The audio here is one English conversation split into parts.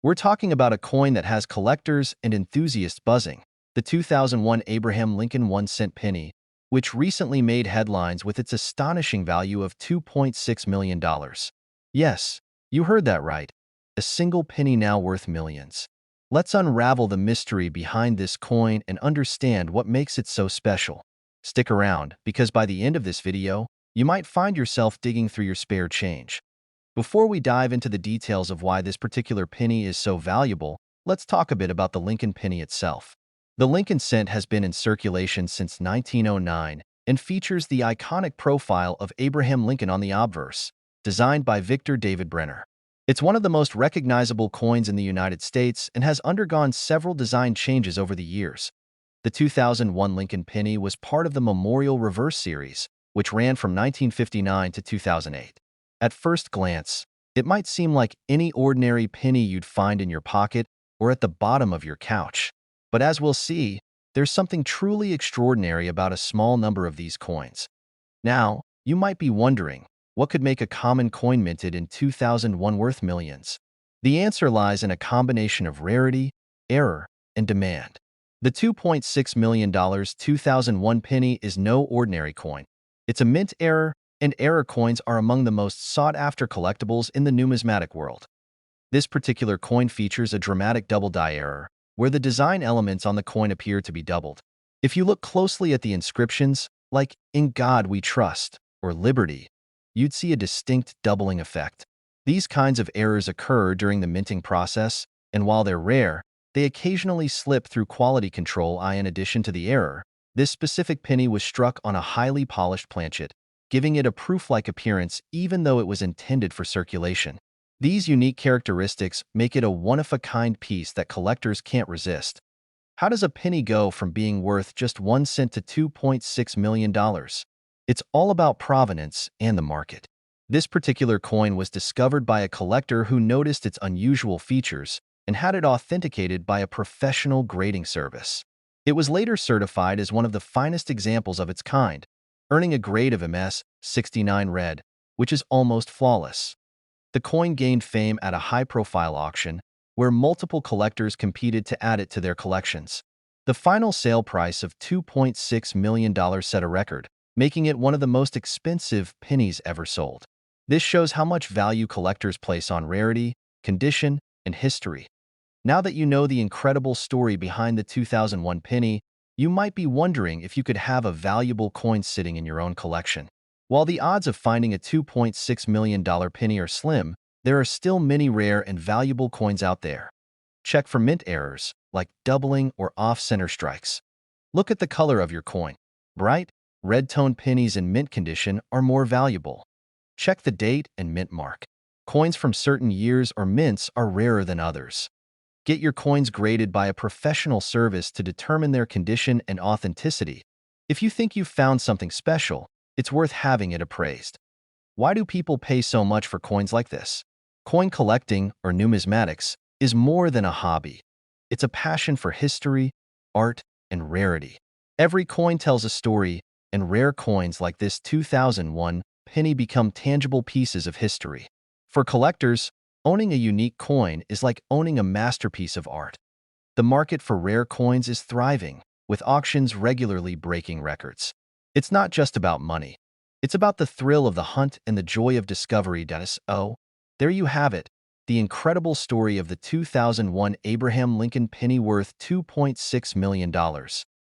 We're talking about a coin that has collectors and enthusiasts buzzing, the 2001 Abraham Lincoln 1-cent penny, which recently made headlines with its astonishing value of $2.6 million. Yes, you heard that right. A single penny now worth millions. Let's unravel the mystery behind this coin and understand what makes it so special. Stick around, because by the end of this video, you might find yourself digging through your spare change. Before we dive into the details of why this particular penny is so valuable, let's talk a bit about the Lincoln penny itself. The Lincoln cent has been in circulation since 1909 and features the iconic profile of Abraham Lincoln on the obverse, designed by Victor David Brenner. It's one of the most recognizable coins in the United States and has undergone several design changes over the years. The 2001 Lincoln penny was part of the Memorial Reverse series, which ran from 1959 to 2008. At first glance, it might seem like any ordinary penny you'd find in your pocket or at the bottom of your couch. But as we'll see, there's something truly extraordinary about a small number of these coins. Now, you might be wondering, what could make a common coin minted in 2001 worth millions? The answer lies in a combination of rarity, error, and demand. The $2.6 million 2001 penny is no ordinary coin. It's a mint error, and error coins are among the most sought-after collectibles in the numismatic world. This particular coin features a dramatic double-die error, where the design elements on the coin appear to be doubled. If you look closely at the inscriptions, like "In God We Trust" or "Liberty," you'd see a distinct doubling effect. These kinds of errors occur during the minting process, and while they're rare, they occasionally slip through quality control. In addition to the error, this specific penny was struck on a highly polished planchet, giving it a proof-like appearance even though it was intended for circulation. These unique characteristics make it a one-of-a-kind piece that collectors can't resist. How does a penny go from being worth just 1 cent to $2.6 million? It's all about provenance and the market. This particular coin was discovered by a collector who noticed its unusual features and had it authenticated by a professional grading service. It was later certified as one of the finest examples of its kind, earning a grade of MS 69 red, which is almost flawless. The coin gained fame at a high-profile auction, where multiple collectors competed to add it to their collections. The final sale price of $2.6 million set a record, making it one of the most expensive pennies ever sold. This shows how much value collectors place on rarity, condition, and history. Now that you know the incredible story behind the 2001 penny, you might be wondering if you could have a valuable coin sitting in your own collection. While the odds of finding a $2.6 million penny are slim, there are still many rare and valuable coins out there. Check for mint errors, like doubling or off-center strikes. Look at the color of your coin. Bright, red-toned pennies in mint condition are more valuable. Check the date and mint mark. Coins from certain years or mints are rarer than others. Get your coins graded by a professional service to determine their condition and authenticity. If you think you've found something special, it's worth having it appraised. Why do people pay so much for coins like this? Coin collecting, or numismatics, is more than a hobby. It's a passion for history, art, and rarity. Every coin tells a story, and rare coins like this 2001 penny become tangible pieces of history. For collectors, owning a unique coin is like owning a masterpiece of art. The market for rare coins is thriving, with auctions regularly breaking records. It's not just about money. It's about the thrill of the hunt and the joy of discovery. Oh, there you have it, the incredible story of the 2001 Abraham Lincoln penny worth $2.6 million.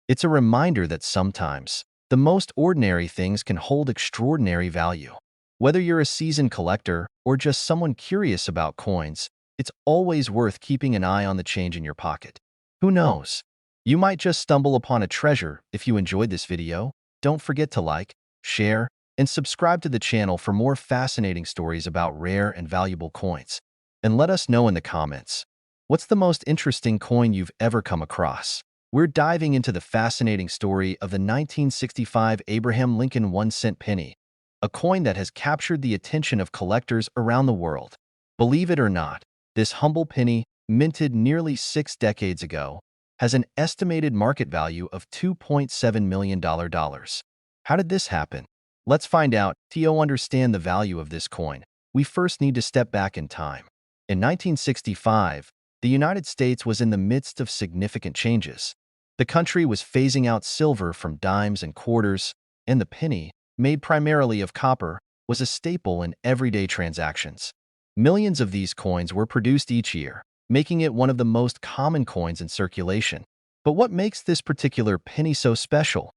It's a reminder that sometimes, the most ordinary things can hold extraordinary value. Whether you're a seasoned collector or just someone curious about coins, it's always worth keeping an eye on the change in your pocket. Who knows? You might just stumble upon a treasure. If you enjoyed this video, don't forget to like, share, and subscribe to the channel for more fascinating stories about rare and valuable coins. And let us know in the comments, what's the most interesting coin you've ever come across? We're diving into the fascinating story of the 1965 Abraham Lincoln 1-cent penny, a coin that has captured the attention of collectors around the world. Believe it or not, this humble penny, minted nearly 6 decades ago, has an estimated market value of $2.7 million. How did this happen? Let's find out. To understand the value of this coin, we first need to step back in time. In 1965, the United States was in the midst of significant changes. The country was phasing out silver from dimes and quarters, and the penny, made primarily of copper, was a staple in everyday transactions. Millions of these coins were produced each year, making it one of the most common coins in circulation. But what makes this particular penny so special?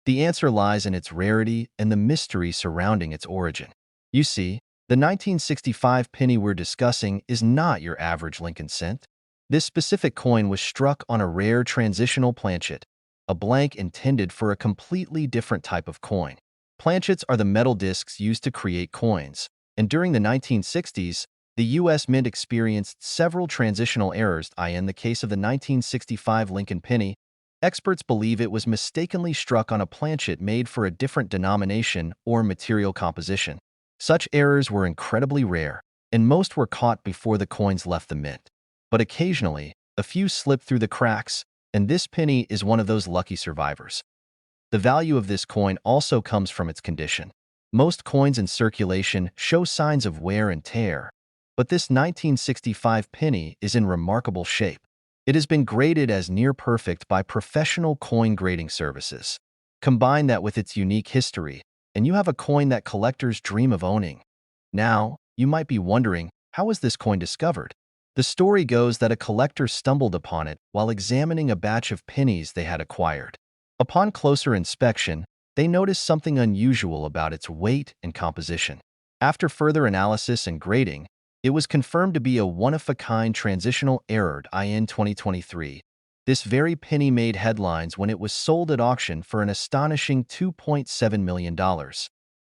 The answer lies in its rarity and the mystery surrounding its origin. You see, the 1965 penny we're discussing is not your average Lincoln cent. This specific coin was struck on a rare transitional planchet, a blank intended for a completely different type of coin. Planchets are the metal discs used to create coins, and during the 1960s, the U.S. Mint experienced several transitional errors. In the case of the 1965 Lincoln penny, experts believe it was mistakenly struck on a planchet made for a different denomination or material composition. Such errors were incredibly rare, and most were caught before the coins left the mint. But occasionally, a few slipped through the cracks, and this penny is one of those lucky survivors. The value of this coin also comes from its condition. Most coins in circulation show signs of wear and tear, but this 1965 penny is in remarkable shape. It has been graded as near perfect by professional coin grading services. Combine that with its unique history, and you have a coin that collectors dream of owning. Now, you might be wondering, how was this coin discovered? The story goes that a collector stumbled upon it while examining a batch of pennies they had acquired. Upon closer inspection, they noticed something unusual about its weight and composition. After further analysis and grading, it was confirmed to be a one-of-a-kind transitional error. In 2023, this very penny made headlines when it was sold at auction for an astonishing $2.7 million.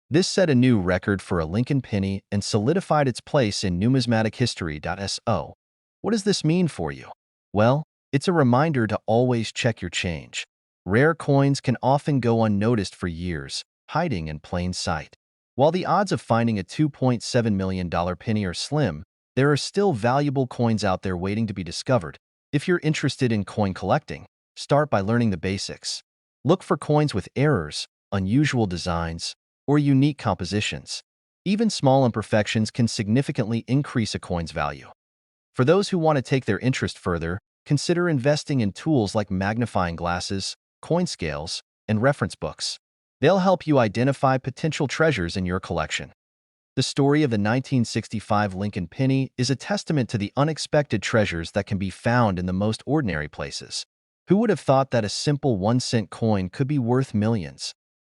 This set a new record for a Lincoln penny and solidified its place in numismatic history. So, what does this mean for you? Well, it's a reminder to always check your change. Rare coins can often go unnoticed for years, hiding in plain sight. While the odds of finding a $2.7 million penny are slim, there are still valuable coins out there waiting to be discovered. If you're interested in coin collecting, start by learning the basics. Look for coins with errors, unusual designs, or unique compositions. Even small imperfections can significantly increase a coin's value. For those who want to take their interest further, consider investing in tools like magnifying glasses, coin scales, and reference books. They'll help you identify potential treasures in your collection. The story of the 1965 Lincoln penny is a testament to the unexpected treasures that can be found in the most ordinary places. Who would have thought that a simple 1-cent coin could be worth millions?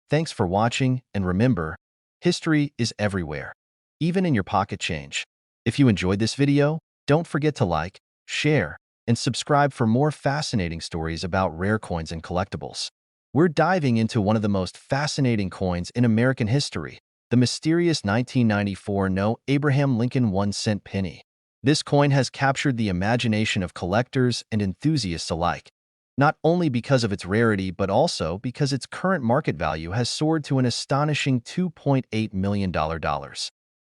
Thanks for watching, and remember, history is everywhere, even in your pocket change. If you enjoyed this video, don't forget to like, share, and subscribe for more fascinating stories about rare coins and collectibles. We're diving into one of the most fascinating coins in American history, the mysterious 1994 Abraham Lincoln 1-cent penny. This coin has captured the imagination of collectors and enthusiasts alike, not only because of its rarity but also because its current market value has soared to an astonishing $2.8 million.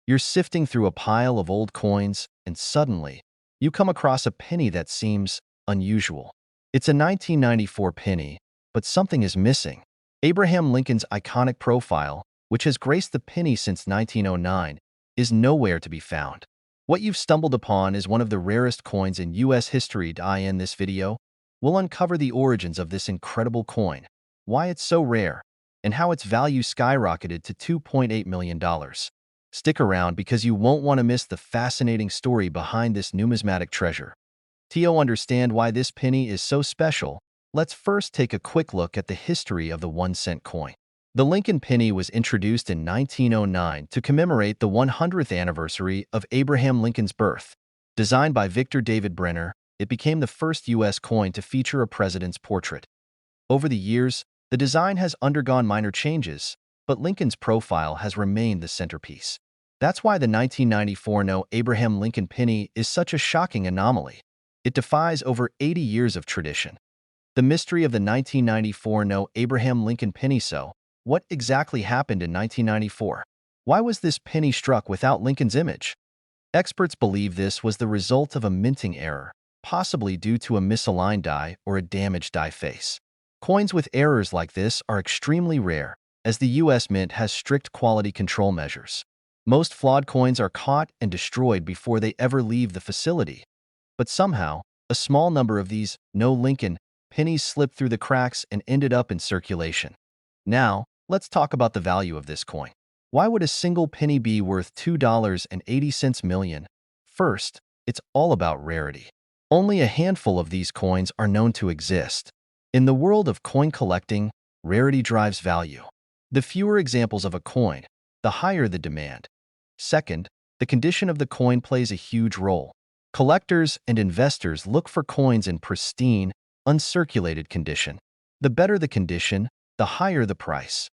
You're sifting through a pile of old coins, and suddenly, you come across a penny that seems unusual. It's a 1994 penny, but something is missing. Abraham Lincoln's iconic profile, which has graced the penny since 1909, is nowhere to be found. What you've stumbled upon is one of the rarest coins in U.S. history. In this video, we'll uncover the origins of this incredible coin, why it's so rare, and how its value skyrocketed to $2.8 million. Stick around because you won't want to miss the fascinating story behind this numismatic treasure. To understand why this penny is so special, let's first take a quick look at the history of the 1-cent coin. The Lincoln penny was introduced in 1909 to commemorate the 100th anniversary of Abraham Lincoln's birth. Designed by Victor David Brenner, it became the first U.S. coin to feature a president's portrait. Over the years, the design has undergone minor changes, but Lincoln's profile has remained the centerpiece. That's why the 1994 Abraham Lincoln penny is such a shocking anomaly. It defies over 80 years of tradition. The mystery of the 1994 Abraham Lincoln penny. So, what exactly happened in 1994? Why was this penny struck without Lincoln's image? Experts believe this was the result of a minting error, possibly due to a misaligned die or a damaged die face. Coins with errors like this are extremely rare, as the U.S. Mint has strict quality control measures. Most flawed coins are caught and destroyed before they ever leave the facility. But somehow, a small number of these no Lincoln pennies slipped through the cracks and ended up in circulation. Now, let's talk about the value of this coin. Why would a single penny be worth $2.80 million? First, it's all about rarity. Only a handful of these coins are known to exist. In the world of coin collecting, rarity drives value. The fewer examples of a coin, the higher the demand. Second, the condition of the coin plays a huge role. Collectors and investors look for coins in pristine, uncirculated condition. The better the condition, the higher the price.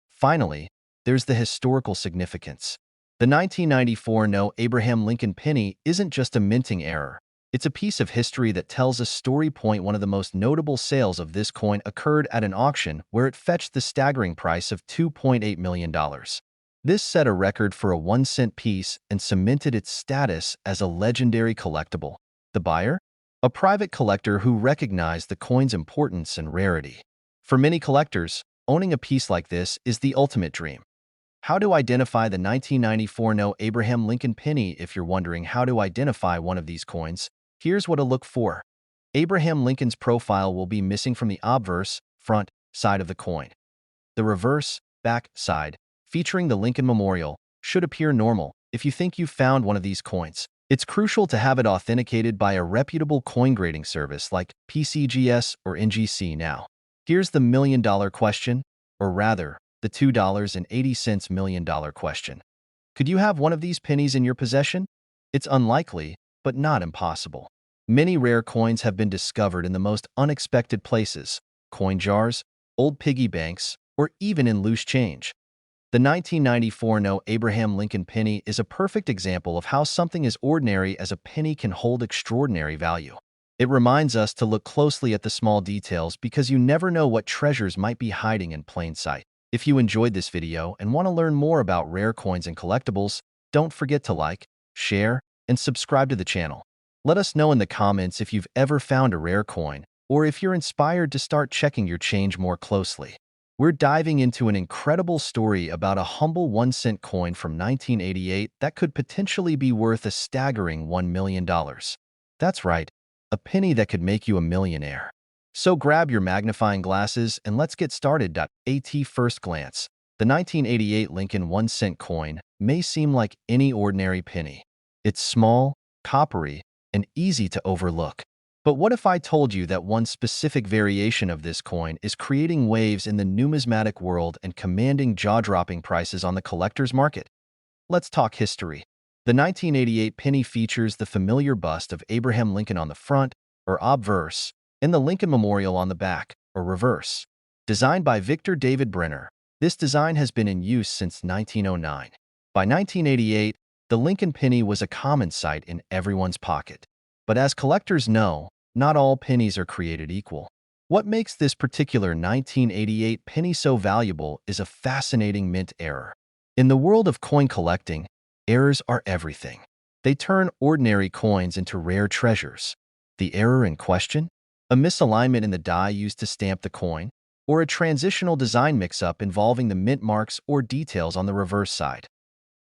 Finally, there's the historical significance. The 1994 No. Abraham Lincoln penny isn't just a minting error. It's a piece of history that tells a story. One of the most notable sales of this coin occurred at an auction where it fetched the staggering price of $2.8 million. This set a record for a 1-cent piece and cemented its status as a legendary collectible. The buyer? A private collector who recognized the coin's importance and rarity. For many collectors, owning a piece like this is the ultimate dream. How to identify the 1994 No. Abraham Lincoln penny? If you're wondering how to identify one of these coins, here's what to look for. Abraham Lincoln's profile will be missing from the obverse, front, side of the coin. The reverse, back, side, featuring the Lincoln Memorial, should appear normal. If you think you've found one of these coins, it's crucial to have it authenticated by a reputable coin grading service like PCGS or NGC. Now, here's the million-dollar question, or rather, the $2.80 million question. Could you have one of these pennies in your possession? It's unlikely, but not impossible. Many rare coins have been discovered in the most unexpected places: coin jars, old piggy banks, or even in loose change. The 1994 No. Abraham Lincoln penny is a perfect example of how something as ordinary as a penny can hold extraordinary value. It reminds us to look closely at the small details because you never know what treasures might be hiding in plain sight. If you enjoyed this video and want to learn more about rare coins and collectibles, don't forget to like, share, and subscribe to the channel. Let us know in the comments if you've ever found a rare coin, or if you're inspired to start checking your change more closely. We're diving into an incredible story about a humble 1-cent coin from 1988 that could potentially be worth a staggering $1 million. That's right, a penny that could make you a millionaire. So grab your magnifying glasses and let's get started. At first glance, the 1988 Lincoln 1-cent coin may seem like any ordinary penny. It's small, coppery, and easy to overlook. But what if I told you that one specific variation of this coin is creating waves in the numismatic world and commanding jaw-dropping prices on the collector's market? Let's talk history. The 1988 penny features the familiar bust of Abraham Lincoln on the front, or obverse, and the Lincoln Memorial on the back, or reverse. Designed by Victor David Brenner, this design has been in use since 1909. By 1988, the Lincoln penny was a common sight in everyone's pocket. But as collectors know, not all pennies are created equal. What makes this particular 1988 penny so valuable is a fascinating mint error. In the world of coin collecting, errors are everything. They turn ordinary coins into rare treasures. The error in question? A misalignment in the die used to stamp the coin, or a transitional design mix-up involving the mint marks or details on the reverse side.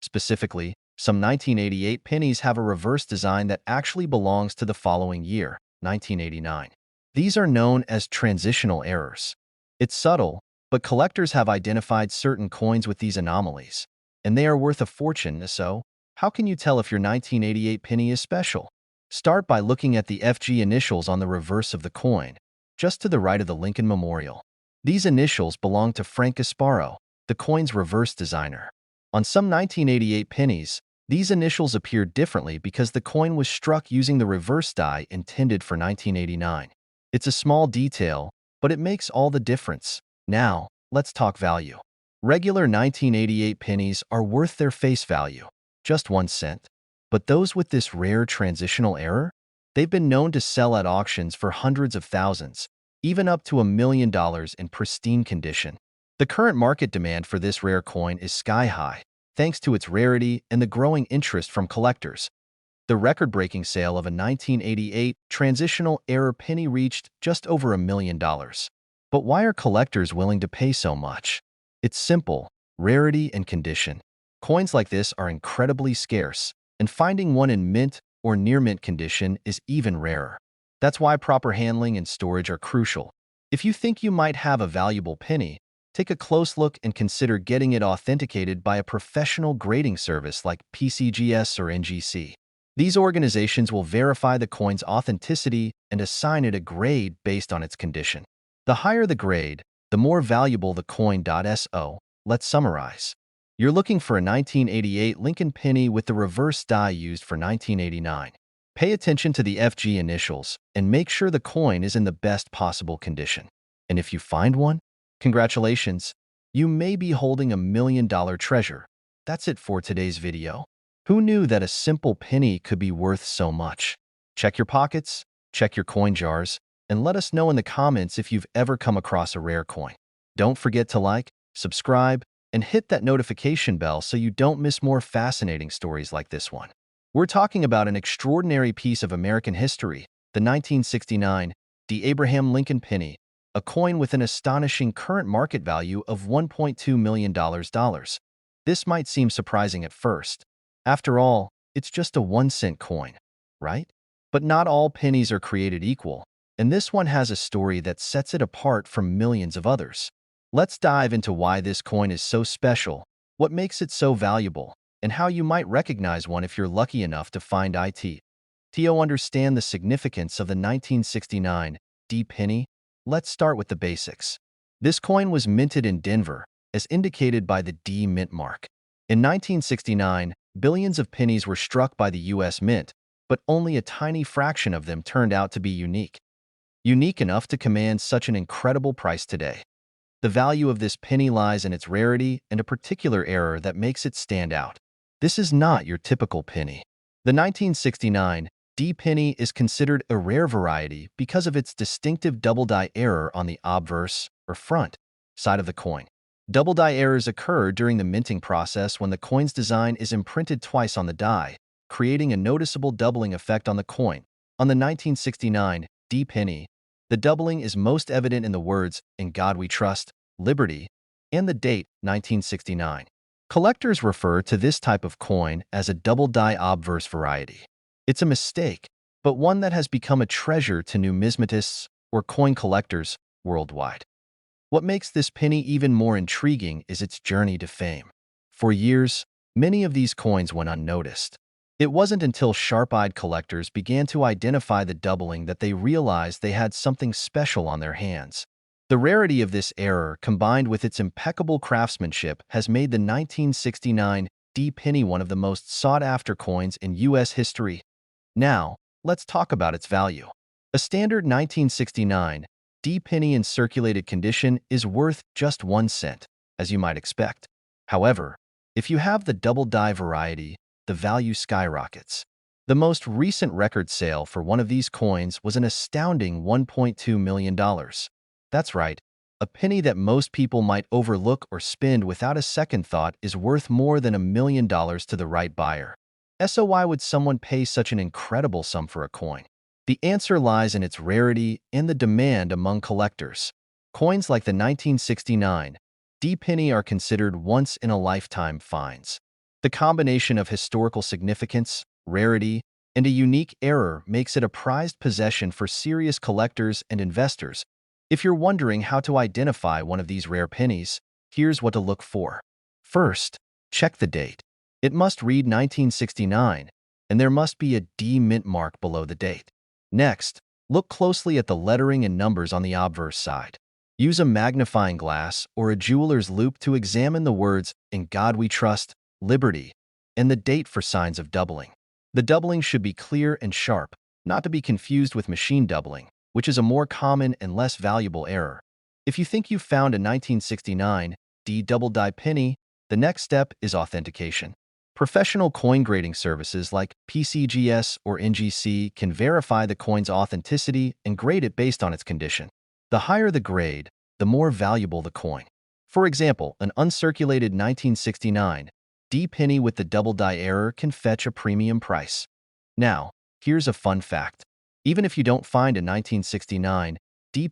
Specifically, some 1988 pennies have a reverse design that actually belongs to the following year, 1989. These are known as transitional errors. It's subtle, but collectors have identified certain coins with these anomalies, and they are worth a fortune. So, how can you tell if your 1988 penny is special? Start by looking at the FG initials on the reverse of the coin, just to the right of the Lincoln Memorial. These initials belong to Frank Gasparo, the coin's reverse designer. On some 1988 pennies, these initials appear differently because the coin was struck using the reverse die intended for 1989. It's a small detail, but it makes all the difference. Now, let's talk value. Regular 1988 pennies are worth their face value, just 1 cent. But those with this rare transitional error? They've been known to sell at auctions for hundreds of thousands, even up to $1 million in pristine condition. The current market demand for this rare coin is sky-high, thanks to its rarity and the growing interest from collectors. The record-breaking sale of a 1988 transitional error penny reached just over $1 million. But why are collectors willing to pay so much? It's simple: rarity and condition. Coins like this are incredibly scarce, and finding one in mint or near mint condition is even rarer. That's why proper handling and storage are crucial. If you think you might have a valuable penny, take a close look and consider getting it authenticated by a professional grading service like PCGS or NGC. These organizations will verify the coin's authenticity and assign it a grade based on its condition. The higher the grade, the more valuable the coin. So, let's summarize. You're looking for a 1988 Lincoln penny with the reverse die used for 1989. Pay attention to the FG initials and make sure the coin is in the best possible condition. And if you find one, congratulations, you may be holding $1 million treasure. That's it for today's video. Who knew that a simple penny could be worth so much? Check your pockets, check your coin jars, and let us know in the comments if you've ever come across a rare coin. Don't forget to like, subscribe, and hit that notification bell so you don't miss more fascinating stories like this one. We're talking about an extraordinary piece of American history, the 1969 Abraham Lincoln penny, a coin with an astonishing current market value of $1.2 million. This might seem surprising at first. After all, it's just a 1-cent coin, right? But not all pennies are created equal, and this one has a story that sets it apart from millions of others. Let's dive into why this coin is so special, what makes it so valuable, and how you might recognize one if you're lucky enough to find it. To understand the significance of the 1969 penny, let's start with the basics. This coin was minted in Denver, as indicated by the D mint mark. In 1969, billions of pennies were struck by the U.S. Mint, but only a tiny fraction of them turned out to be unique. Unique enough to command such an incredible price today. The value of this penny lies in its rarity and a particular error that makes it stand out. This is not your typical penny. The 1969 penny is considered a rare variety because of its distinctive double-die error on the obverse, or front, side of the coin. Double-die errors occur during the minting process when the coin's design is imprinted twice on the die, creating a noticeable doubling effect on the coin. On the 1969 penny, the doubling is most evident in the words, "In God We Trust, Liberty," and the date, 1969. Collectors refer to this type of coin as a double-die obverse variety. It's a mistake, but one that has become a treasure to numismatists or coin collectors worldwide. What makes this penny even more intriguing is its journey to fame. For years, many of these coins went unnoticed. It wasn't until sharp-eyed collectors began to identify the doubling that they realized they had something special on their hands. The rarity of this error, combined with its impeccable craftsmanship, has made the 1969 penny one of the most sought-after coins in U.S. history. Now, let's talk about its value. A standard 1969 penny in circulated condition is worth just 1 cent, as you might expect. However, if you have the double-die variety, the value skyrockets. The most recent record sale for one of these coins was an astounding $1.2 million. That's right, a penny that most people might overlook or spend without a second thought is worth more than $1 million to the right buyer. So why would someone pay such an incredible sum for a coin? The answer lies in its rarity and the demand among collectors. Coins like the 1969 penny are considered once-in-a-lifetime finds. The combination of historical significance, rarity, and a unique error makes it a prized possession for serious collectors and investors. If you're wondering how to identify one of these rare pennies, here's what to look for. First, check the date. It must read 1969, and there must be a D mint mark below the date. Next, look closely at the lettering and numbers on the obverse side. Use a magnifying glass or a jeweler's loupe to examine the words, "In God We Trust, Liberty," and the date for signs of doubling. The doubling should be clear and sharp, not to be confused with machine doubling, which is a more common and less valuable error. If you think you've found a 1969 double-die penny, the next step is authentication. Professional coin grading services like PCGS or NGC can verify the coin's authenticity and grade it based on its condition. The higher the grade, the more valuable the coin. For example, an uncirculated 1969 penny with the double-die error can fetch a premium price. Now, here's a fun fact. Even if you don't find a 1969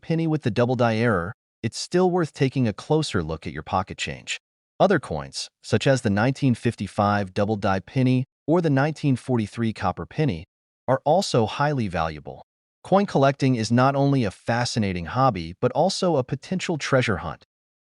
penny with the double-die error, it's still worth taking a closer look at your pocket change. Other coins, such as the 1955 double-die penny or the 1943 copper penny, are also highly valuable. Coin collecting is not only a fascinating hobby but also a potential treasure hunt.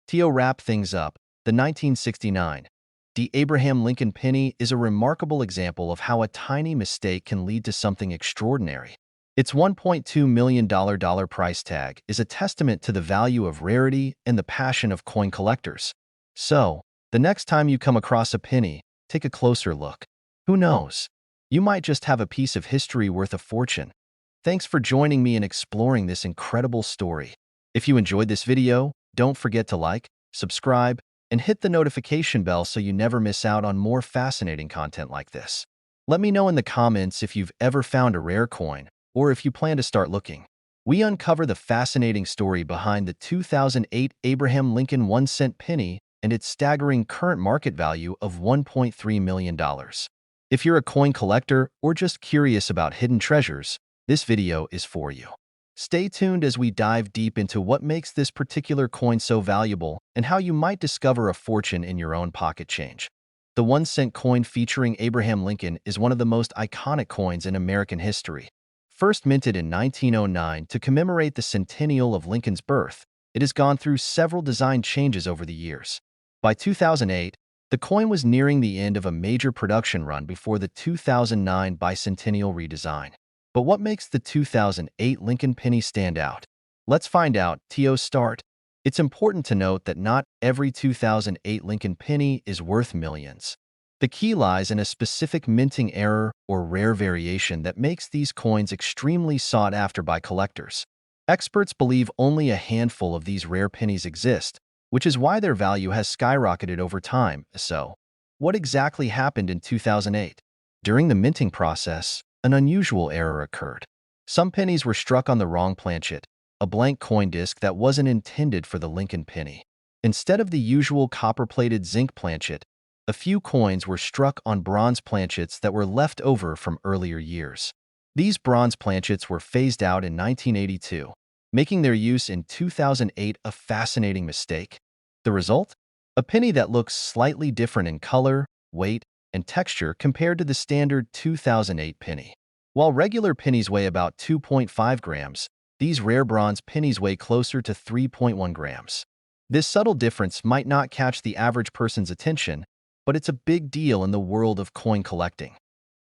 To wrap things up, the 1969 D. Abraham Lincoln penny is a remarkable example of how a tiny mistake can lead to something extraordinary. Its $1.2 million price tag is a testament to the value of rarity and the passion of coin collectors. So, the next time you come across a penny, take a closer look. Who knows? You might just have a piece of history worth a fortune. Thanks for joining me in exploring this incredible story. If you enjoyed this video, don't forget to like, subscribe, and hit the notification bell so you never miss out on more fascinating content like this. Let me know in the comments if you've ever found a rare coin, or if you plan to start looking. We uncover the fascinating story behind the 2008 Abraham Lincoln 1-cent penny and its staggering current market value of $1.3 million. If you're a coin collector or just curious about hidden treasures, this video is for you. Stay tuned as we dive deep into what makes this particular coin so valuable and how you might discover a fortune in your own pocket change. The 1-cent coin featuring Abraham Lincoln is one of the most iconic coins in American history. First minted in 1909 to commemorate the centennial of Lincoln's birth, it has gone through several design changes over the years. By 2008, the coin was nearing the end of a major production run before the 2009 bicentennial redesign. But what makes the 2008 Lincoln penny stand out? Let's find out. To start, it's important to note that not every 2008 Lincoln penny is worth millions. The key lies in a specific minting error or rare variation that makes these coins extremely sought after by collectors. Experts believe only a handful of these rare pennies exist, which is why their value has skyrocketed over time. So, what exactly happened in 2008? During the minting process, an unusual error occurred. Some pennies were struck on the wrong planchet, a blank coin disc that wasn't intended for the Lincoln penny. Instead of the usual copper-plated zinc planchet, a few coins were struck on bronze planchets that were left over from earlier years. These bronze planchets were phased out in 1982, making their use in 2008 a fascinating mistake. The result? A penny that looks slightly different in color, weight, and texture compared to the standard 2008 penny. While regular pennies weigh about 2.5 grams, these rare bronze pennies weigh closer to 3.1 grams. This subtle difference might not catch the average person's attention, but it's a big deal in the world of coin collecting.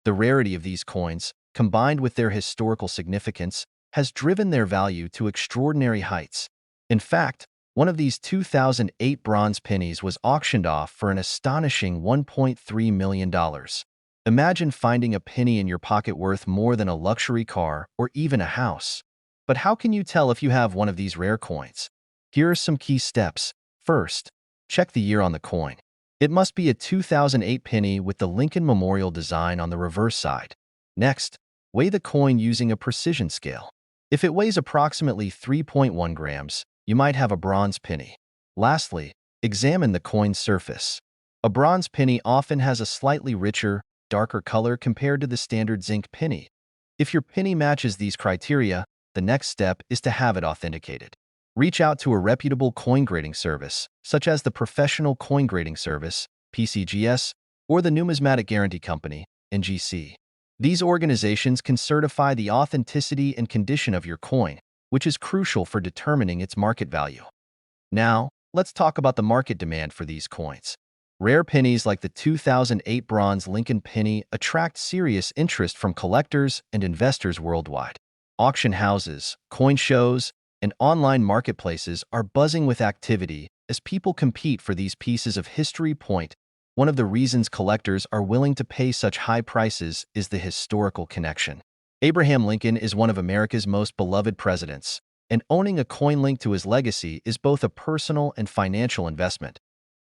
The rarity of these coins, combined with their historical significance, has driven their value to extraordinary heights. In fact, one of these 2008 bronze pennies was auctioned off for an astonishing $1.3 million. Imagine finding a penny in your pocket worth more than a luxury car or even a house. But how can you tell if you have one of these rare coins? Here are some key steps. First, check the year on the coin. It must be a 2008 penny with the Lincoln Memorial design on the reverse side. Next, weigh the coin using a precision scale. If it weighs approximately 3.1 grams, you might have a bronze penny. Lastly, examine the coin's surface. A bronze penny often has a slightly richer, darker color compared to the standard zinc penny. If your penny matches these criteria, the next step is to have it authenticated. Reach out to a reputable coin grading service, such as the Professional Coin Grading Service, PCGS, or the Numismatic Guarantee Company, NGC. These organizations can certify the authenticity and condition of your coin, which is crucial for determining its market value. Now, let's talk about the market demand for these coins. Rare pennies like the 2008 bronze Lincoln penny attract serious interest from collectors and investors worldwide. Auction houses, coin shows, and online marketplaces are buzzing with activity as people compete for these pieces of history. One of the reasons collectors are willing to pay such high prices is the historical connection. Abraham Lincoln is one of America's most beloved presidents, and owning a coin linked to his legacy is both a personal and financial investment.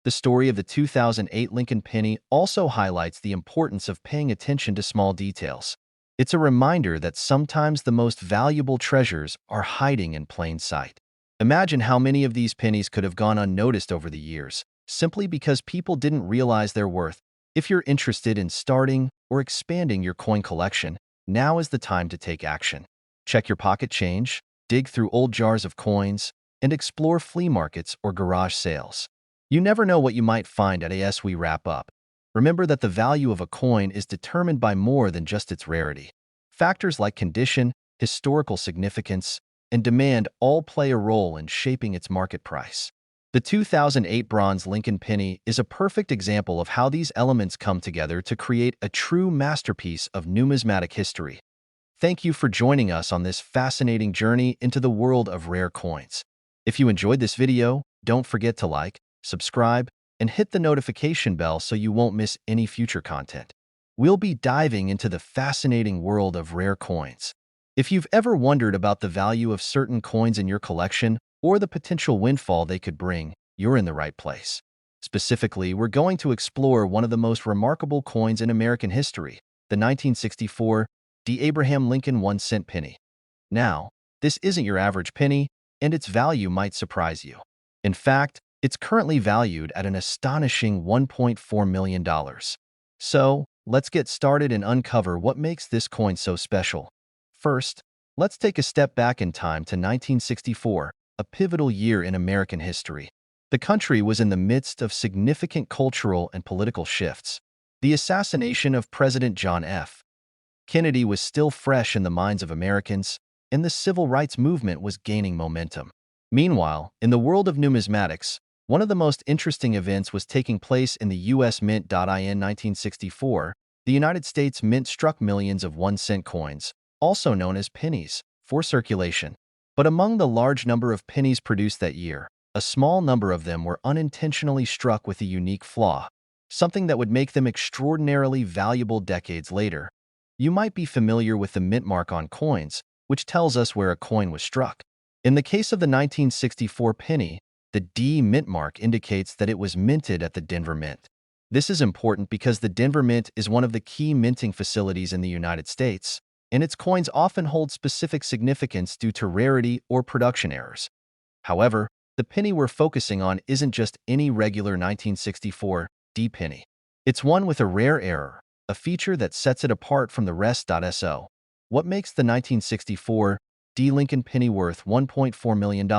The story of the 2008 Lincoln penny also highlights the importance of paying attention to small details. It's a reminder that sometimes the most valuable treasures are hiding in plain sight. Imagine how many of these pennies could have gone unnoticed over the years, simply because people didn't realize their worth. If you're interested in starting or expanding your coin collection, now is the time to take action. Check your pocket change, dig through old jars of coins, and explore flea markets or garage sales. You never know what you might find as we wrap up. Remember that the value of a coin is determined by more than just its rarity. Factors like condition, historical significance, and demand all play a role in shaping its market price. The 2008 bronze Lincoln penny is a perfect example of how these elements come together to create a true masterpiece of numismatic history. Thank you for joining us on this fascinating journey into the world of rare coins. If you enjoyed this video, don't forget to like, subscribe, and hit the notification bell so you won't miss any future content. We'll be diving into the fascinating world of rare coins. If you've ever wondered about the value of certain coins in your collection or the potential windfall they could bring, you're in the right place. Specifically, we're going to explore one of the most remarkable coins in American history, the 1964 Abraham Lincoln 1-cent penny. Now, this isn't your average penny, and its value might surprise you. In fact, it's currently valued at an astonishing $1.4 million. So, let's get started and uncover what makes this coin so special. First, let's take a step back in time to 1964, a pivotal year in American history. The country was in the midst of significant cultural and political shifts. The assassination of President John F. Kennedy was still fresh in the minds of Americans, and the civil rights movement was gaining momentum. Meanwhile, in the world of numismatics, one of the most interesting events was taking place in the U.S. Mint. In 1964, the United States Mint struck millions of 1-cent coins, also known as pennies, for circulation. But among the large number of pennies produced that year, a small number of them were unintentionally struck with a unique flaw, something that would make them extraordinarily valuable decades later. You might be familiar with the mint mark on coins, which tells us where a coin was struck. In the case of the 1964 penny, the D mint mark indicates that it was minted at the Denver Mint. This is important because the Denver Mint is one of the key minting facilities in the United States, and its coins often hold specific significance due to rarity or production errors. However, the penny we're focusing on isn't just any regular 1964 D penny. It's one with a rare error, a feature that sets it apart from the rest. So, what makes the 1964 D Lincoln penny worth $1.4 million?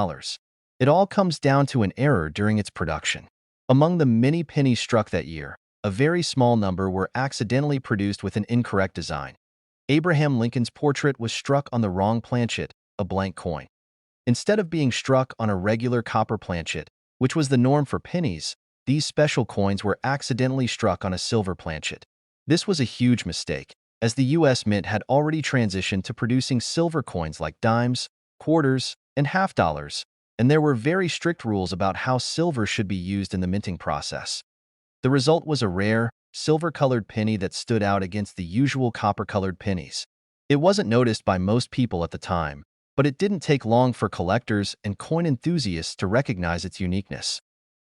It all comes down to an error during its production. Among the many pennies struck that year, a very small number were accidentally produced with an incorrect design. Abraham Lincoln's portrait was struck on the wrong planchet, a blank coin. Instead of being struck on a regular copper planchet, which was the norm for pennies, these special coins were accidentally struck on a silver planchet. This was a huge mistake, as the U.S. Mint had already transitioned to producing silver coins like dimes, quarters, and half dollars, and there were very strict rules about how silver should be used in the minting process. The result was a rare, silver-colored penny that stood out against the usual copper-colored pennies. It wasn't noticed by most people at the time, but it didn't take long for collectors and coin enthusiasts to recognize its uniqueness.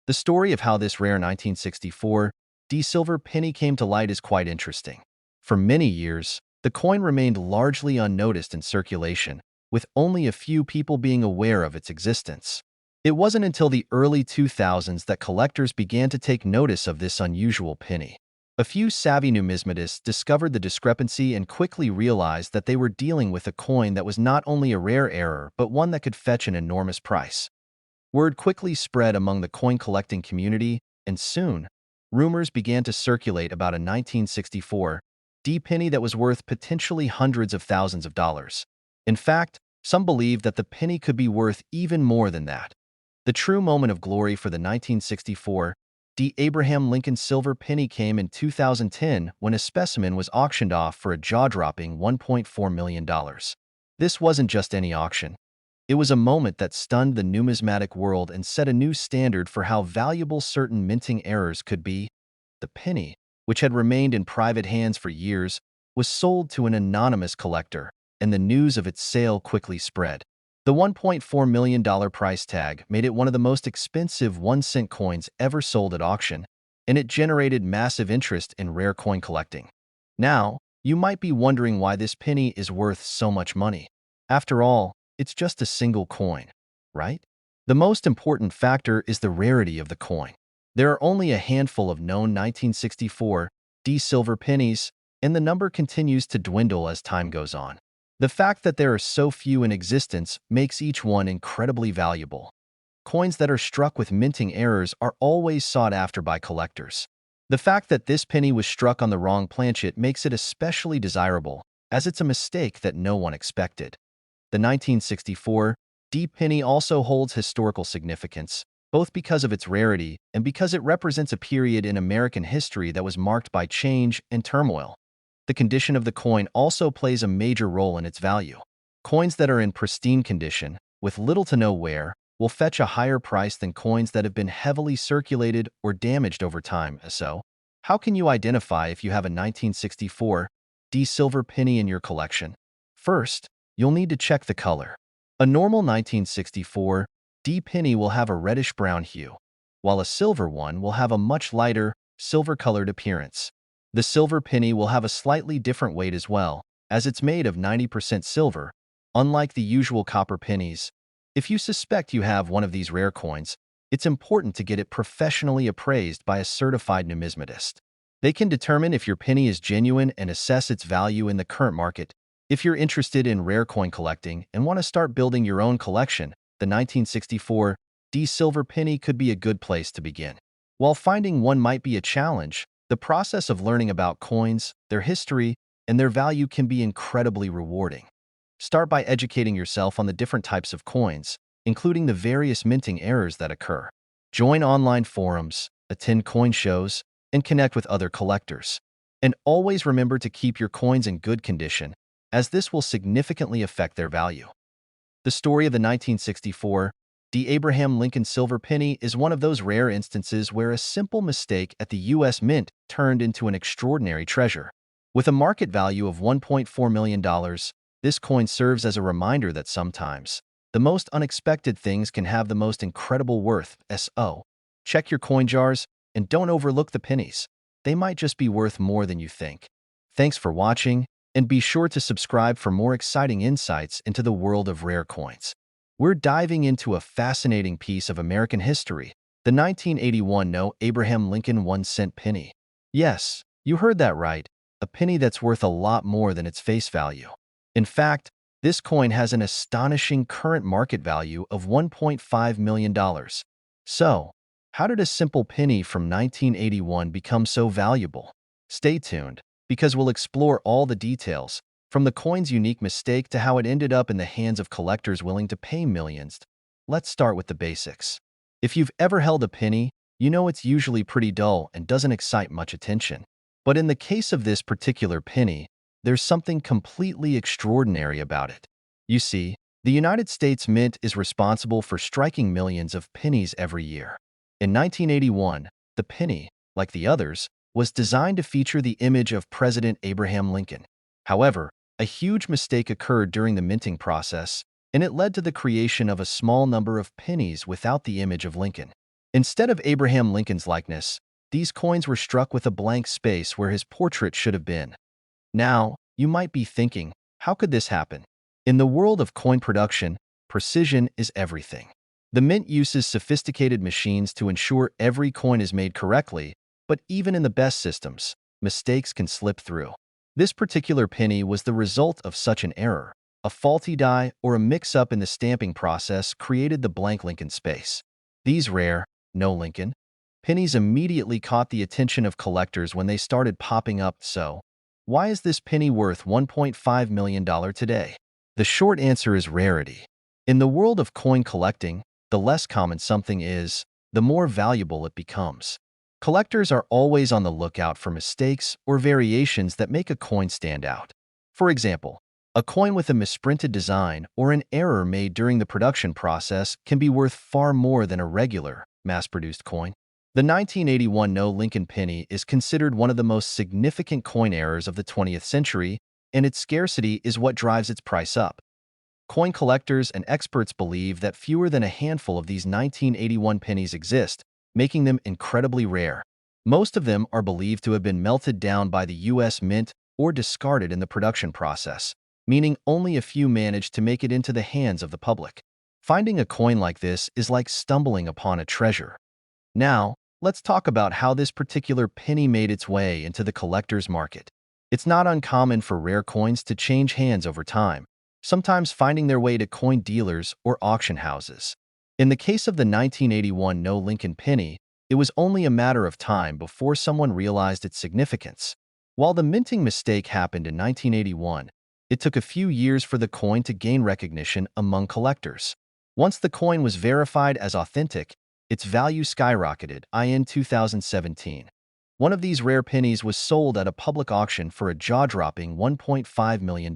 The story of how this rare 1964 D silver penny came to light is quite interesting. For many years, the coin remained largely unnoticed in circulation, with only a few people being aware of its existence. It wasn't until the early 2000s that collectors began to take notice of this unusual penny. A few savvy numismatists discovered the discrepancy and quickly realized that they were dealing with a coin that was not only a rare error but one that could fetch an enormous price. Word quickly spread among the coin collecting community, and soon, rumors began to circulate about a 1964 D penny that was worth potentially hundreds of thousands of dollars. In fact, some believed that the penny could be worth even more than that. The true moment of glory for the 1964 D Abraham Lincoln silver penny came in 2010 when a specimen was auctioned off for a jaw-dropping $1.4 million. This wasn't just any auction. It was a moment that stunned the numismatic world and set a new standard for how valuable certain minting errors could be. The penny, which had remained in private hands for years, was sold to an anonymous collector, and the news of its sale quickly spread. The $1.4 million price tag made it one of the most expensive 1-cent coins ever sold at auction, and it generated massive interest in rare coin collecting. Now, you might be wondering why this penny is worth so much money. After all, it's just a single coin, right? The most important factor is the rarity of the coin. There are only a handful of known 1964 D silver pennies, and the number continues to dwindle as time goes on. The fact that there are so few in existence makes each one incredibly valuable. coins that are struck with minting errors are always sought after by collectors. The fact that this penny was struck on the wrong planchet makes it especially desirable, as it's a mistake that no one expected. The 1964 D penny also holds historical significance, both because of its rarity and because it represents a period in American history that was marked by change and turmoil. The condition of the coin also plays a major role in its value. Coins that are in pristine condition, with little to no wear, will fetch a higher price than coins that have been heavily circulated or damaged over time. So, how can you identify if you have a 1964 D silver penny in your collection? First, you'll need to check the color. A normal 1964 D penny will have a reddish-brown hue, while a silver one will have a much lighter, silver-colored appearance. The silver penny will have a slightly different weight as well, as it's made of 90% silver, unlike the usual copper pennies. If you suspect you have one of these rare coins, it's important to get it professionally appraised by a certified numismatist. They can determine if your penny is genuine and assess its value in the current market. If you're interested in rare coin collecting and want to start building your own collection, the 1964 D silver penny could be a good place to begin. While finding one might be a challenge, the process of learning about coins, their history, and their value can be incredibly rewarding. Start by educating yourself on the different types of coins, including the various minting errors that occur. Join online forums, attend coin shows, and connect with other collectors. And always remember to keep your coins in good condition, as this will significantly affect their value. The story of the 1964 D. Abraham Lincoln silver penny is one of those rare instances where a simple mistake at the U.S. Mint turned into an extraordinary treasure. With a market value of $1.4 million, this coin serves as a reminder that sometimes the most unexpected things can have the most incredible worth. So, check your coin jars and don't overlook the pennies. They might just be worth more than you think. Thanks for watching, and be sure to subscribe for more exciting insights into the world of rare coins. We're diving into a fascinating piece of American history, the 1981 Abraham Lincoln 1-cent penny. Yes, you heard that right, a penny that's worth a lot more than its face value. In fact, this coin has an astonishing current market value of $1.5 million. So, how did a simple penny from 1981 become so valuable? Stay tuned, because we'll explore all the details, from the coin's unique mistake to how it ended up in the hands of collectors willing to pay millions. Let's start with the basics. If you've ever held a penny, you know it's usually pretty dull and doesn't excite much attention. But in the case of this particular penny, there's something completely extraordinary about it. You see, the United States Mint is responsible for striking millions of pennies every year. In 1981, the penny, like the others, was designed to feature the image of President Abraham Lincoln. However, a huge mistake occurred during the minting process, and it led to the creation of a small number of pennies without the image of Lincoln. Instead of Abraham Lincoln's likeness, these coins were struck with a blank space where his portrait should have been. Now, you might be thinking, how could this happen? In the world of coin production, precision is everything. The Mint uses sophisticated machines to ensure every coin is made correctly, but even in the best systems, mistakes can slip through. This particular penny was the result of such an error. A faulty die or a mix-up in the stamping process created the blank Lincoln space. These rare, no Lincoln, pennies immediately caught the attention of collectors when they started popping up. So, why is this penny worth $1.5 million today? The short answer is rarity. In the world of coin collecting, the less common something is, the more valuable it becomes. Collectors are always on the lookout for mistakes or variations that make a coin stand out. For example, a coin with a misprinted design or an error made during the production process can be worth far more than a regular, mass-produced coin. The 1981 Lincoln penny is considered one of the most significant coin errors of the 20th century, and its scarcity is what drives its price up. Coin collectors and experts believe that fewer than a handful of these 1981 pennies exist, making them incredibly rare. Most of them are believed to have been melted down by the U.S. Mint or discarded in the production process, meaning only a few managed to make it into the hands of the public. Finding a coin like this is like stumbling upon a treasure. Now, let's talk about how this particular penny made its way into the collector's market. It's not uncommon for rare coins to change hands over time, sometimes finding their way to coin dealers or auction houses. In the case of the 1981 No Lincoln penny, it was only a matter of time before someone realized its significance. While the minting mistake happened in 1981, it took a few years for the coin to gain recognition among collectors. Once the coin was verified as authentic, its value skyrocketed. In 2017, one of these rare pennies was sold at a public auction for a jaw-dropping $1.5 million.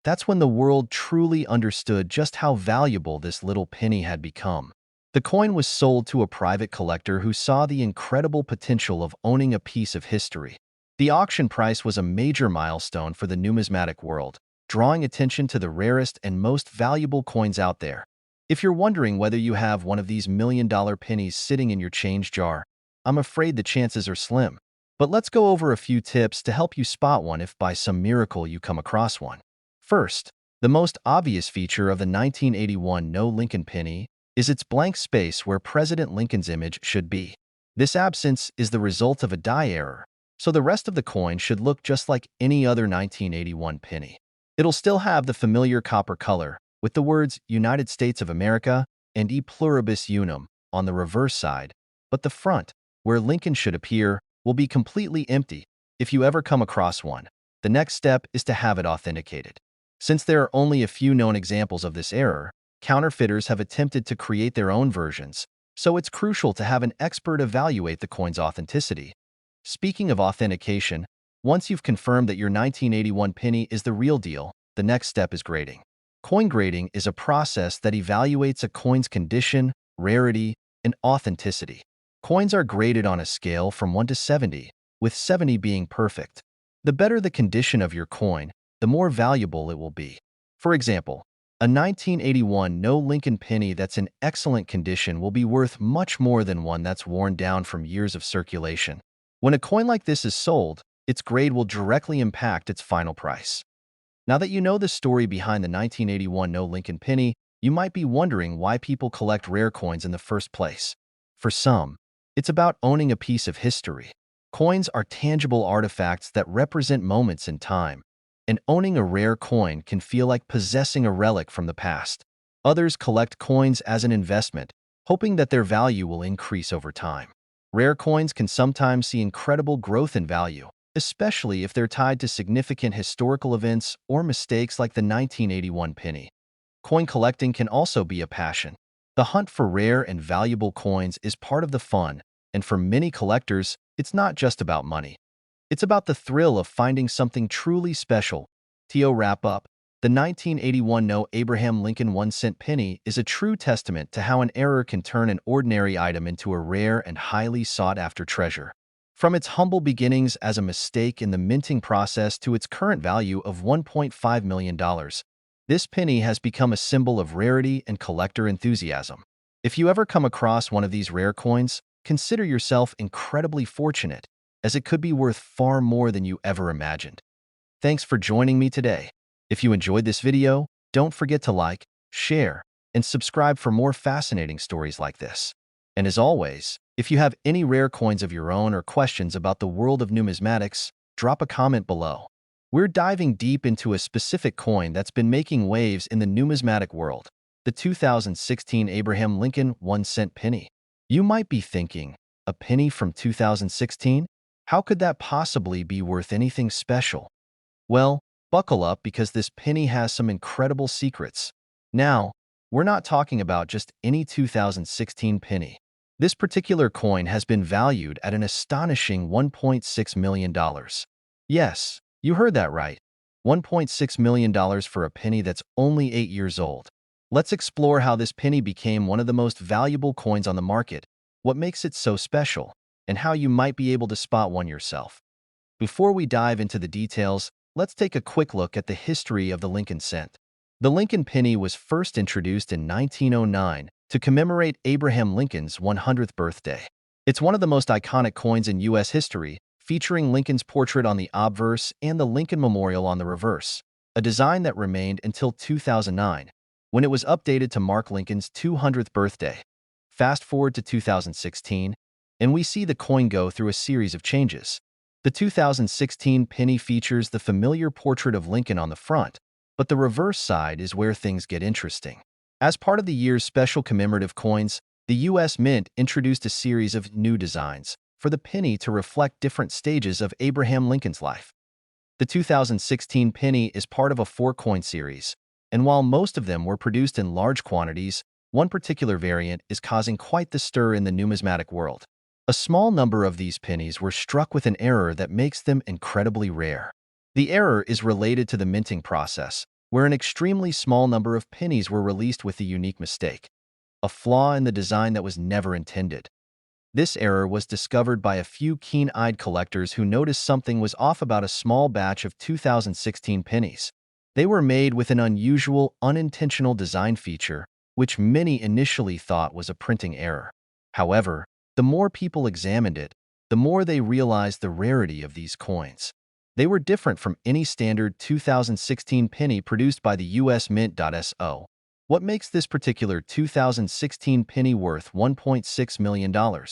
That's when the world truly understood just how valuable this little penny had become. The coin was sold to a private collector who saw the incredible potential of owning a piece of history. The auction price was a major milestone for the numismatic world, drawing attention to the rarest and most valuable coins out there. If you're wondering whether you have one of these million-dollar pennies sitting in your change jar, I'm afraid the chances are slim. But let's go over a few tips to help you spot one if by some miracle you come across one. First, the most obvious feature of the 1981 No Lincoln penny is its blank space where President Lincoln's image should be. This absence is the result of a die error, so the rest of the coin should look just like any other 1981 penny. It'll still have the familiar copper color, with the words United States of America and E Pluribus Unum on the reverse side, but the front, where Lincoln should appear, will be completely empty. If you ever come across one, the next step is to have it authenticated. Since there are only a few known examples of this error, counterfeiters have attempted to create their own versions, so it's crucial to have an expert evaluate the coin's authenticity. Speaking of authentication, once you've confirmed that your 1981 penny is the real deal, the next step is grading. Coin grading is a process that evaluates a coin's condition, rarity, and authenticity. Coins are graded on a scale from 1 to 70, with 70 being perfect. The better the condition of your coin, the more valuable it will be. For example, a 1981 No Lincoln penny that's in excellent condition will be worth much more than one that's worn down from years of circulation. When a coin like this is sold, its grade will directly impact its final price. Now that you know the story behind the 1981 No Lincoln penny, you might be wondering why people collect rare coins in the first place. For some, it's about owning a piece of history. Coins are tangible artifacts that represent moments in time, and owning a rare coin can feel like possessing a relic from the past. Others collect coins as an investment, hoping that their value will increase over time. Rare coins can sometimes see incredible growth in value, especially if they're tied to significant historical events or mistakes like the 1981 penny. Coin collecting can also be a passion. The hunt for rare and valuable coins is part of the fun, and for many collectors, it's not just about money. It's about the thrill of finding something truly special. To wrap up, the 1981 No Abraham Lincoln 1-cent penny is a true testament to how an error can turn an ordinary item into a rare and highly sought-after treasure. From its humble beginnings as a mistake in the minting process to its current value of $1.5 million, this penny has become a symbol of rarity and collector enthusiasm. If you ever come across one of these rare coins, consider yourself incredibly fortunate, as it could be worth far more than you ever imagined. Thanks for joining me today. If you enjoyed this video, don't forget to like, share, and subscribe for more fascinating stories like this. And as always, if you have any rare coins of your own or questions about the world of numismatics, drop a comment below. We're diving deep into a specific coin that's been making waves in the numismatic world, the 2016 Abraham Lincoln 1-cent penny. You might be thinking, a penny from 2016? How could that possibly be worth anything special? Well, buckle up because this penny has some incredible secrets. Now, we're not talking about just any 2016 penny. This particular coin has been valued at an astonishing $1.6 million. Yes, you heard that right. $1.6 million for a penny that's only 8 years old. Let's explore how this penny became one of the most valuable coins on the market, what makes it so special, and how you might be able to spot one yourself. Before we dive into the details, let's take a quick look at the history of the Lincoln cent. The Lincoln penny was first introduced in 1909 to commemorate Abraham Lincoln's 100th birthday. It's one of the most iconic coins in U.S. history, featuring Lincoln's portrait on the obverse and the Lincoln Memorial on the reverse, a design that remained until 2009, when it was updated to mark Lincoln's 200th birthday. Fast forward to 2016, and we see the coin go through a series of changes. The 2016 penny features the familiar portrait of Lincoln on the front, but the reverse side is where things get interesting. As part of the year's special commemorative coins, the U.S. Mint introduced a series of new designs for the penny to reflect different stages of Abraham Lincoln's life. The 2016 penny is part of a four-coin series, and while most of them were produced in large quantities, one particular variant is causing quite the stir in the numismatic world. A small number of these pennies were struck with an error that makes them incredibly rare. The error is related to the minting process, where an extremely small number of pennies were released with a unique mistake, a flaw in the design that was never intended. This error was discovered by a few keen-eyed collectors who noticed something was off about a small batch of 2016 pennies. They were made with an unusual, unintentional design feature, which many initially thought was a printing error. However, the more people examined it, the more they realized the rarity of these coins. They were different from any standard 2016 penny produced by the U.S. Mint.So. What makes this particular 2016 penny worth $1.6 million?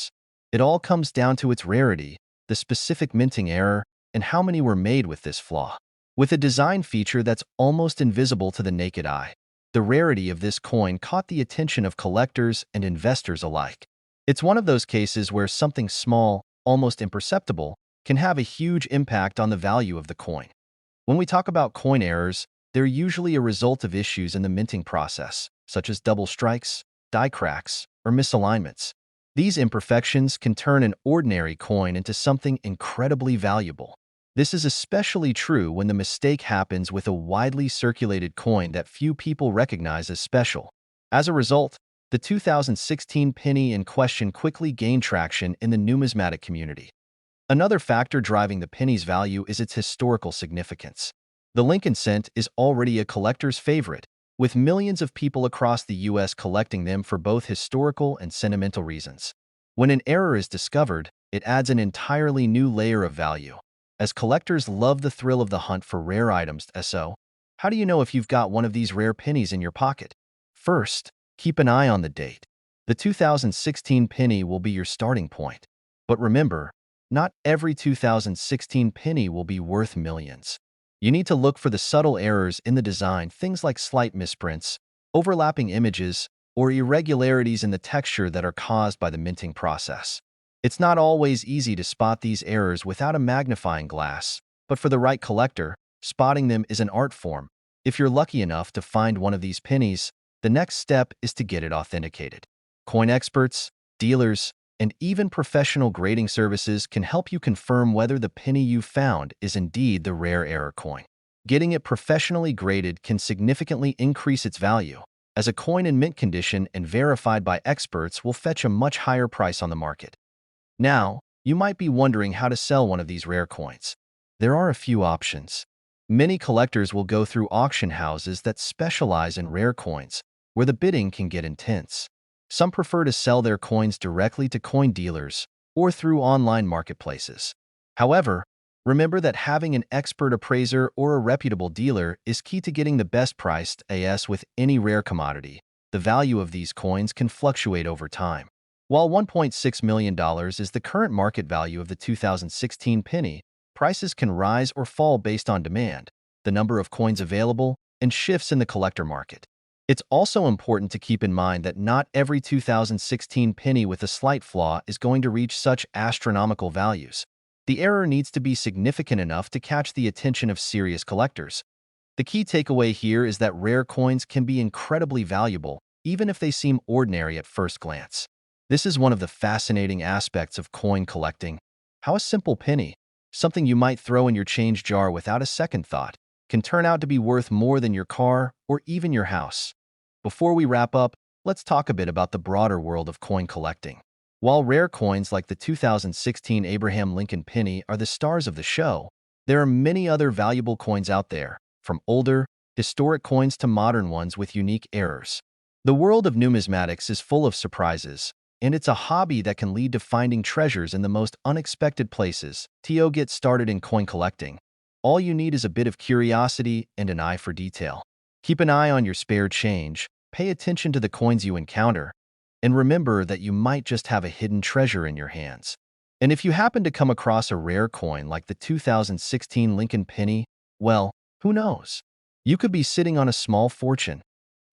It all comes down to its rarity, the specific minting error, and how many were made with this flaw. With a design feature that's almost invisible to the naked eye, the rarity of this coin caught the attention of collectors and investors alike. It's one of those cases where something small, almost imperceptible, can have a huge impact on the value of the coin. When we talk about coin errors, they're usually a result of issues in the minting process, such as double strikes, die cracks, or misalignments. These imperfections can turn an ordinary coin into something incredibly valuable. This is especially true when the mistake happens with a widely circulated coin that few people recognize as special. As a result, the 2016 penny in question quickly gained traction in the numismatic community. Another factor driving the penny's value is its historical significance. The Lincoln cent is already a collector's favorite, with millions of people across the U.S. collecting them for both historical and sentimental reasons. When an error is discovered, it adds an entirely new layer of value, as collectors love the thrill of the hunt for rare items. So, how do you know if you've got one of these rare pennies in your pocket? First, keep an eye on the date. The 2016 penny will be your starting point. But remember, not every 2016 penny will be worth millions. You need to look for the subtle errors in the design, things like slight misprints, overlapping images, or irregularities in the texture that are caused by the minting process. It's not always easy to spot these errors without a magnifying glass, but for the right collector, spotting them is an art form. If you're lucky enough to find one of these pennies, the next step is to get it authenticated. Coin experts, dealers, and even professional grading services can help you confirm whether the penny you found is indeed the rare error coin. Getting it professionally graded can significantly increase its value, as a coin in mint condition and verified by experts will fetch a much higher price on the market. Now, you might be wondering how to sell one of these rare coins. There are a few options. Many collectors will go through auction houses that specialize in rare coins, where the bidding can get intense. Some prefer to sell their coins directly to coin dealers or through online marketplaces. However, remember that having an expert appraiser or a reputable dealer is key to getting the best priced AS with any rare commodity. The value of these coins can fluctuate over time. While $1.6 million is the current market value of the 2016 penny, prices can rise or fall based on demand, the number of coins available, and shifts in the collector market. It's also important to keep in mind that not every 2016 penny with a slight flaw is going to reach such astronomical values. The error needs to be significant enough to catch the attention of serious collectors. The key takeaway here is that rare coins can be incredibly valuable, even if they seem ordinary at first glance. This is one of the fascinating aspects of coin collecting. How a simple penny, something you might throw in your change jar without a second thought, can turn out to be worth more than your car or even your house. Before we wrap up, let's talk a bit about the broader world of coin collecting. While rare coins like the 2016 Abraham Lincoln penny are the stars of the show, there are many other valuable coins out there, from older, historic coins to modern ones with unique errors. The world of numismatics is full of surprises, and it's a hobby that can lead to finding treasures in the most unexpected places. To get started in coin collecting, all you need is a bit of curiosity and an eye for detail. Keep an eye on your spare change, pay attention to the coins you encounter, and remember that you might just have a hidden treasure in your hands. And if you happen to come across a rare coin like the 2016 Lincoln penny, well, who knows? You could be sitting on a small fortune.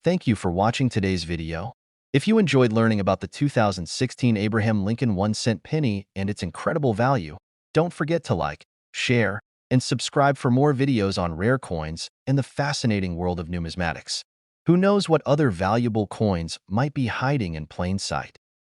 Thank you for watching today's video. If you enjoyed learning about the 2016 Abraham Lincoln 1-cent penny and its incredible value, don't forget to like, share, and subscribe for more videos on rare coins and the fascinating world of numismatics. Who knows what other valuable coins might be hiding in plain sight?